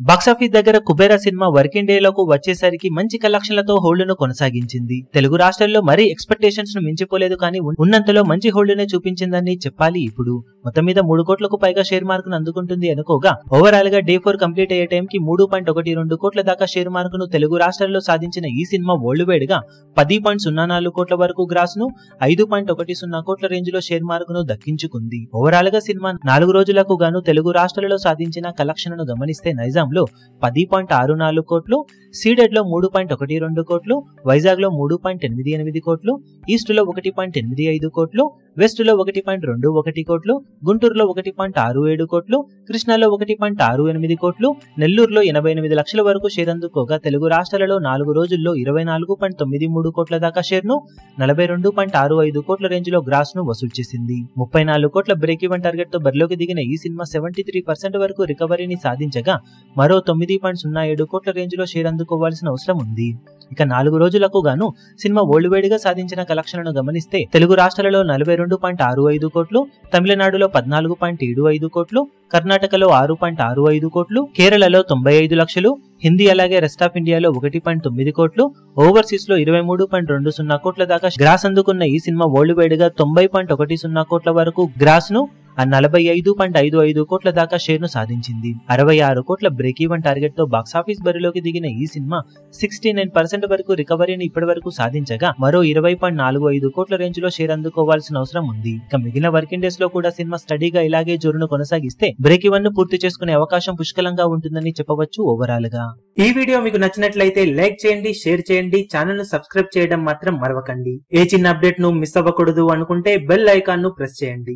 Box office దగ్గర Kubera cinema working day లకు వచ్చేసరికి మంచి కలెక్షన్లతో హోల్డ్ ను కొనసాగించింది. తెలుగు రాష్ట్రాల్లో మరీ ఎక్స్పెక్టేషన్స్ ను మించిపోలేదు, కానీ ఉన్నంతలో మంచి హోల్డ్ నే చూపించిందని చెప్పాలి. ఇప్పుడు మొత్తం మీద 3 కోట్లకు పైగా షేర్ మార్క్ ను అందుకుంటుంది అనుకోగా, ఓవరాల్ గా డే 4 కంప్లీట్ అయ్యే టైం కి 3.12 కోట్ల దాకా షేర్ మార్క్ ను తెలుగు రాష్ట్రాల్లో సాధించిన ఈ సినిమా వరల్డ్ వైడ్ గా 10.04 కోట్ల వరకు గ్రాస్ ను 5.10 కోట్ల రేంజ్ లో షేర్ మార్క్ ను దక్కించుకుంది. ఓవరాల్ గా సినిమా 4 రోజులకు గాను తెలుగు రాష్ట్రాలలో సాధించిన కలెక్షన్ ను గమనిస్తే నైజాం లో 10.64 కోట్లు, సీడెడ్ లో 3.12 కోట్లు, వైజాగ్ లో 3.88 కోట్లు, ఈస్ట్ లో 1.85 కోట్లు, వెస్ట్ లో 1.21 కోట్లు, గుంటూరులో 1.67 కోట్లు, కృష్ణాలో 1.68 కోట్లు, నెల్లూరులో 88 లక్షల వరకు షేర్ అందుకోగా, తెలుగు రాష్ట్రాలలో 4 రోజుల్లో 24.93 కోట్ల దాకా షేర్ ను 42.65 కోట్ల రేంజ్ లో గ్రాస్ ను వసూలు చేసింది. 34 కోట్ల బ్రేక్ ఈవెన్ టార్గెట్ తో బరిలోకి దిగిన ఈ సినిమా 73% వరకు రికవరీని సాధించగా, మరో 9.07 కోట్ల రేంజ్ లో షేర్ అందుకోవాల్సిన అవసరం ఉంది. ఇక 4 రోజులకు గాను సినిమా వరల్డ్ వైడ్ గా సాధించిన కలెక్షన్లను గమనిస్తే తెలుగు రాష్ట్రాలలో 42.65 కోట్లు, తమిళనాడులో 14.75 కోట్లు, కర్ణాటకలో 6.65 కోట్లు, కేరళలో 95 లక్షలు, హిందీ అలాగే రెస్ట్ ఆఫ్ ఇండియాలో 1.9 కోట్లు, ఓవర్సీస్ లో 23.20 కోట్ల దాకా గ్రాస్ అందుకున్న ఈ సినిమా వరల్డ్ వైడ్ గా 90.10 కోట్ల వరకు గ్రాస్ ను 45.55 కోట్ల దాకా షేర్ ను సాధించింది. 66 కోట్ల బ్రేక్ ఈవెన్ టార్గెట్ తో బాక్సాఫీస్ బరిలోకి దిగిన ఈ సినిమా 69% వరకు రికవరీని ఇప్పటి వరకు సాధించగా, మరో 20.45 కోట్ల రేంజ్ లో షేర్ అందుకోవాల్సిన అవసరం ఉంది. ఇక మిగిలిన వర్కింగ్ డేస్ లో కూడా సినిమా స్టడీగా ఇలాగే జోరును కొనసాగిస్తే బ్రేక్ ఈవెన్ ను పూర్తి చేసుకునే అవకాశం పుష్కలంగా ఉంటుందని చెప్పవచ్చు. ఓవరాల్ గా ఈ వీడియో మీకు నచ్చినట్లయితే లైక్ చేయండి, షేర్ చేయండి, ఛానల్ ను సబ్స్క్రైబ్ చేయడం మాత్రం మరవకండి. ఏ చిన్న అప్డేట్ ను మిస్ అవ్వకూడదు అనుకుంటే బెల్ ఐకాన్ ను ప్రెస్ చేయండి.